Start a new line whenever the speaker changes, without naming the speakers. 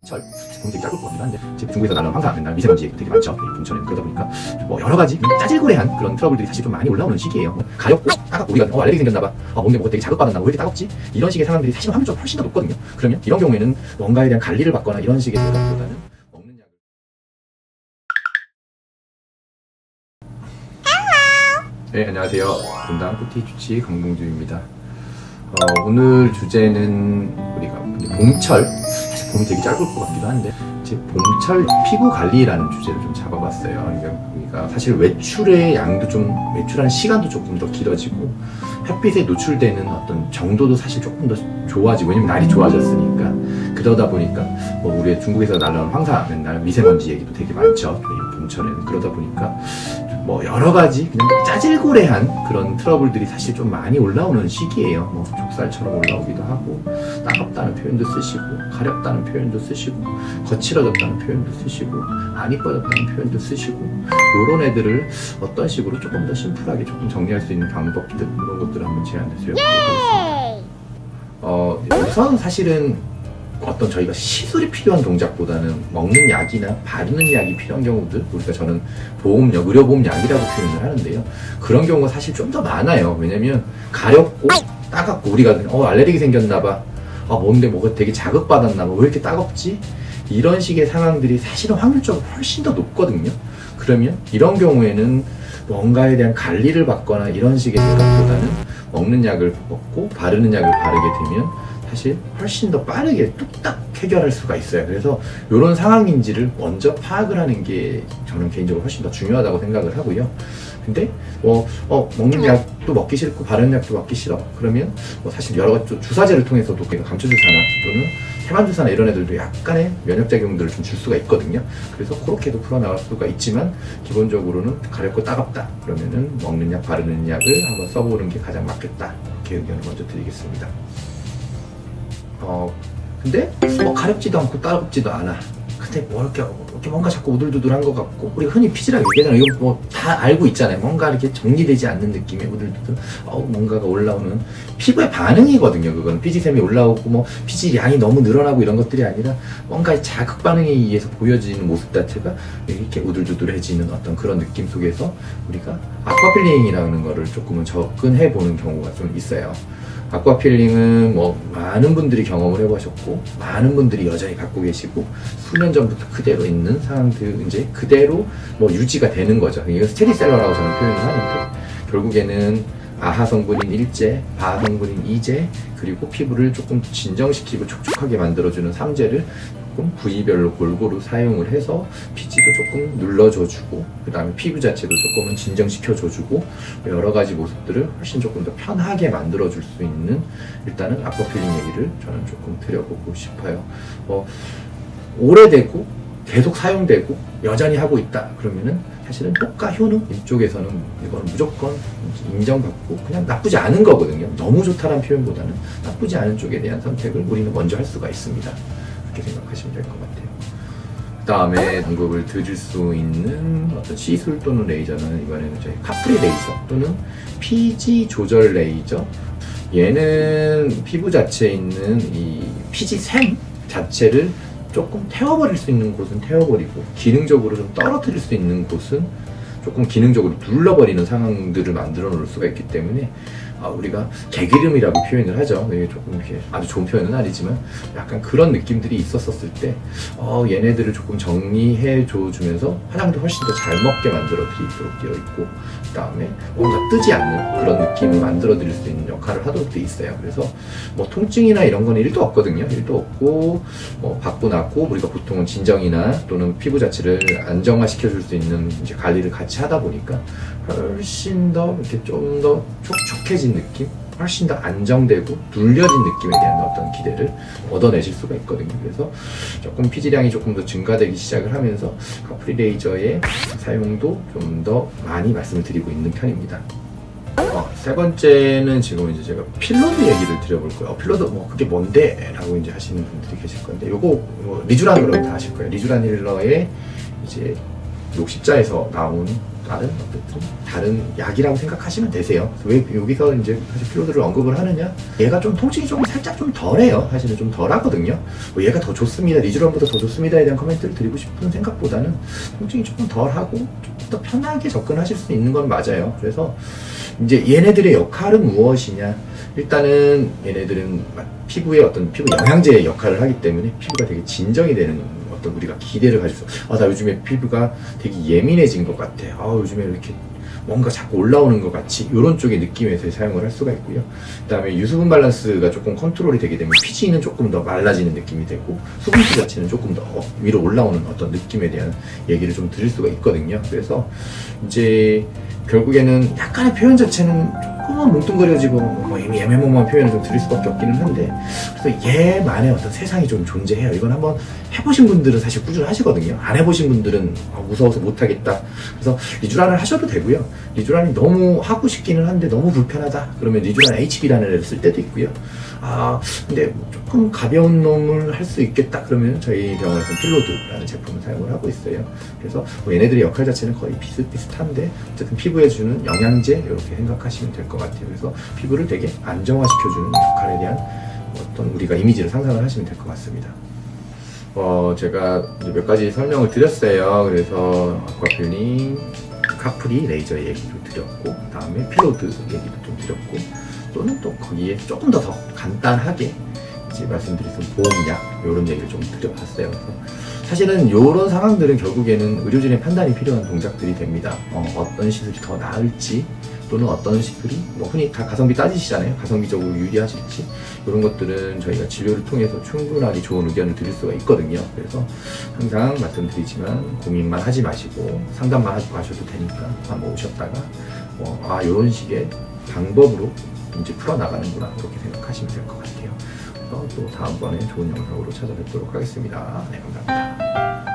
제품이 되게 짧을 것 같긴 한데 지금 중국에서 나는 항상 맨날 미세먼지 되게 많죠. 이 봄철에는. 그러다 보니까 뭐 여러 가지 짜질구레한 그런 트러블들이 사실 좀 많이 올라오는 시기예요. 뭐 가렵고 따갑고 우리가 알레르기 생겼나봐, 몸에 뭐가 되게 자극받았나, 왜 이렇게 따갑지, 이런 식의 상황들이 사실 확률적으로 훨씬 더 높거든요. 그러면 이런 경우에는 뭔가에 대한 관리를 받거나 이런 식의 생각보다는 먹는 약을. 네, 안녕하세요. 분당 푸티 주치 강봉주입니다. 오늘 주제는 우리가 봄철, 봄이 되게 짧을 것 같기도 한데 이제 봄철 피부 관리라는 주제를 좀 잡아봤어요. 그러니까 사실 외출의 양도 좀, 외출하는 시간도 조금 더 길어지고 햇빛에 노출되는 어떤 정도도 사실 조금 더 좋아지고, 왜냐면 날이 좋아졌으니까. 그러다 보니까 뭐 우리 중국에서 날라오는 황사, 맨날 미세먼지 얘기도 되게 많죠, 이 봄철에는. 그러다 보니까 뭐 여러 가지 그냥 짜질구레한 그런 트러블들이 사실 좀 많이 올라오는 시기예요. 뭐 족살처럼 올라오기도 하고, 따갑다는 표현도 쓰시고, 가렵다는 표현도 쓰시고, 거칠어졌다는 표현도 쓰시고, 안 이뻐졌다는 표현도 쓰시고, 요런 애들을 어떤 식으로 조금 더 심플하게 조금 정리할 수 있는 방법들, 이런 것들을 한번 제안해 드리도록 하겠습니다. 여기서는 사실은 어떤 저희가 시술이 필요한 동작보다는 먹는 약이나 바르는 약이 필요한 경우들, 우리가 저는 보험약, 의료보험약이라고 표현을 하는데요. 그런 경우가 사실 좀 더 많아요. 왜냐면 가렵고 따갑고 우리가 알레르기 생겼나봐, 뭔데 뭐가 되게 자극받았나봐, 왜 이렇게 따갑지, 이런 식의 상황들이 사실은 확률적으로 훨씬 더 높거든요. 그러면 이런 경우에는 뭔가에 대한 관리를 받거나 이런 식의 생각보다는 먹는 약을 먹고 바르는 약을 바르게 되면 사실 훨씬 더 빠르게 뚝딱 해결할 수가 있어요. 그래서 이런 상황인지를 먼저 파악을 하는 게 저는 개인적으로 훨씬 더 중요하다고 생각을 하고요. 근데 먹는 약도 먹기 싫고 바르는 약도 먹기 싫어, 그러면 사실 여러 가지 주사제를 통해서도 감초주사나 또는 해반주사나 이런 애들도 약간의 면역작용들을 좀 줄 수가 있거든요. 그래서 그렇게도 풀어나갈 수가 있지만 기본적으로는 가렵고 따갑다 그러면은 먹는 약 바르는 약을 한번 써보는 게 가장 맞겠다, 이렇게 의견을 먼저 드리겠습니다. 근데 가렵지도 않고 따갑지도 않아. 근데 이렇게 뭔가 자꾸 우들두들한 것 같고, 우리가 흔히 피지라고 얘기하잖아요. 이거 다 알고 있잖아요. 뭔가 이렇게 정리되지 않는 느낌의 우들두들, 뭔가가 올라오는 피부의 반응이거든요. 그건 피지샘이 올라오고 피지 양이 너무 늘어나고 이런 것들이 아니라 뭔가 자극 반응에 의해서 보여지는 모습 자체가 이렇게 우들두들해지는 어떤 그런 느낌 속에서 우리가 아쿠아필링이라는 거를 조금은 접근해 보는 경우가 좀 있어요. 아쿠아필링은 많은 분들이 경험을 해보셨고, 많은 분들이 여전히 갖고 계시고, 수년 전부터 그대로 있는 상황들 이제 그대로 유지가 되는 거죠. 이건 스테디셀러라고 저는 표현을 하는데, 결국에는 아하 성분인 일제, 바하 성분인 이제, 그리고 피부를 조금 진정시키고 촉촉하게 만들어주는 삼제를 조금 부위별로 골고루 사용을 해서 피지도 조금 눌러줘주고, 그 다음에 피부 자체도 조금은 진정시켜줘주고, 여러 가지 모습들을 훨씬 조금 더 편하게 만들어줄 수 있는, 일단은 아쿠아필링 얘기를 저는 조금 드려보고 싶어요. 오래되고 계속 사용되고 여전히 하고 있다 그러면은 사실은 효과 효능 이쪽에서는 이거는 무조건 인정받고 그냥 나쁘지 않은 거거든요. 너무 좋다는 표현보다는 나쁘지 않은 쪽에 대한 선택을 우리는 먼저 할 수가 있습니다. 그렇게 생각하시면 될 것 같아요. 그 다음에 방법을 드릴 수 있는 어떤 시술 또는 레이저는 이번에는 저희 카프리 레이저 또는 피지 조절 레이저. 얘는 피부 자체에 있는 이 피지샘 자체를 조금 태워버릴 수 있는 곳은 태워버리고, 기능적으로 좀 떨어뜨릴 수 있는 곳은 조금 기능적으로 눌러버리는 상황들을 만들어 놓을 수가 있기 때문에 우리가 개기름이라고 표현을 하죠. 이게 조금 이렇게 아주 좋은 표현은 아니지만 약간 그런 느낌들이 있었을 때 얘네들을 조금 정리해 줘주면서 화장도 훨씬 더 잘 먹게 만들어 드리도록 되어 있고, 그 다음에 뭔가 뜨지 않는 그런 느낌을 만들어 드릴 수 있는 역할을 하도록 되어 있어요. 그래서 통증이나 이런 건 1도 없거든요. 1도 없고 받고 나고 우리가 보통은 진정이나 또는 피부 자체를 안정화시켜 줄 수 있는 이제 관리를 같이 하다 보니까 훨씬 더 이렇게 좀 더 촉촉해진 느낌, 훨씬 더 안정되고 눌려진 느낌에 대한 어떤 기대를 얻어내실 수가 있거든요. 그래서 조금 피지량이 조금 더 증가되기 시작을 하면서 카프리 레이저의 사용도 좀 더 많이 말씀을 드리고 있는 편입니다. 세 번째는 지금 이제 제가 필러드 얘기를 드려볼 거예요. 필러드 그게 뭔데? 라고 이제 하시는 분들이 계실 건데, 요거 리쥬란 힐러는 다 아실 거예요. 리쥬란 힐러의 이제 녹십자에서 나온 다른 약이라고 생각하시면 되세요. 왜 여기서 이제 사실 필로드를 언급을 하느냐? 얘가 좀 통증이 좀 살짝 좀 덜해요. 사실은 좀 덜하거든요. 뭐 얘가 더 좋습니다. 리쥬런보다 더 좋습니다에 대한 코멘트를 드리고 싶은 생각보다는 통증이 조금 덜하고 좀 더 편하게 접근하실 수 있는 건 맞아요. 그래서 이제 얘네들의 역할은 무엇이냐? 일단은 얘네들은 피부의 어떤 피부 영양제의 역할을 하기 때문에 피부가 되게 진정이 되는 어떤 우리가 기대를 가지고 나 요즘에 피부가 되게 예민해진 것 같아. 요즘에 이렇게 뭔가 자꾸 올라오는 것 같이 이런 쪽의 느낌에서 사용을 할 수가 있고요. 그 다음에 유수분 밸런스가 조금 컨트롤이 되게 되면 피지는 조금 더 말라지는 느낌이 되고 수분기 자체는 조금 더 위로 올라오는 어떤 느낌에 대한 얘기를 좀 드릴 수가 있거든요. 그래서 이제 결국에는 약간의 표현 자체는 조금은 뭉뚱그려지고 뭐 이미 애매모호한 표현을 좀 드릴 수밖에 없기는 한데 그래서 얘만의 어떤 세상이 좀 존재해요. 이건 한번 해보신 분들은 사실 꾸준하시거든요. 안 해보신 분들은 무서워서 못하겠다. 그래서 리쥬란을 하셔도 되고요. 리쥬란이 너무 하고 싶기는 한데 너무 불편하다. 그러면 리쥬란 HB라는 애를 쓸 때도 있고요. 근데 조금 가벼운 놈을 할 수 있겠다. 그러면 저희 병원에서는 필로드라는 제품을 사용을 하고 있어요. 그래서 뭐 얘네들의 역할 자체는 거의 비슷비슷한데 어쨌든 피부에 주는 영양제 이렇게 생각하시면 될 것 같아요. 그래서 피부를 되게 안정화시켜주는 역할에 대한 어떤 우리가 이미지를 상상을 하시면 될 것 같습니다. 제가 이제 몇 가지 설명을 드렸어요. 그래서 아쿠아필링, 카프리 레이저 얘기도 드렸고, 그 다음에 필로드 얘기도 좀 드렸고, 또는 또 거기에 조금 더 간단하게 이제 말씀드린 보험약 이런 얘기를 좀 드려봤어요. 그래서 사실은 이런 상황들은 결국에는 의료진의 판단이 필요한 동작들이 됩니다. 어떤 시술이 더 나을지 또는 어떤 시술이 뭐 흔히 다 가성비 따지시잖아요. 가성비적으로 유리하실지 이런 것들은 저희가 진료를 통해서 충분하게 좋은 의견을 드릴 수가 있거든요. 그래서 항상 말씀드리지만 고민만 하지 마시고 상담만 하고 가셔도 되니까 한번 오셨다가 이런 식의 방법으로 이제 풀어나가는구나 그렇게 생각하시면 될 것 같아요. 또 다음번에 좋은 영상으로 찾아뵙도록 하겠습니다. 네, 감사합니다.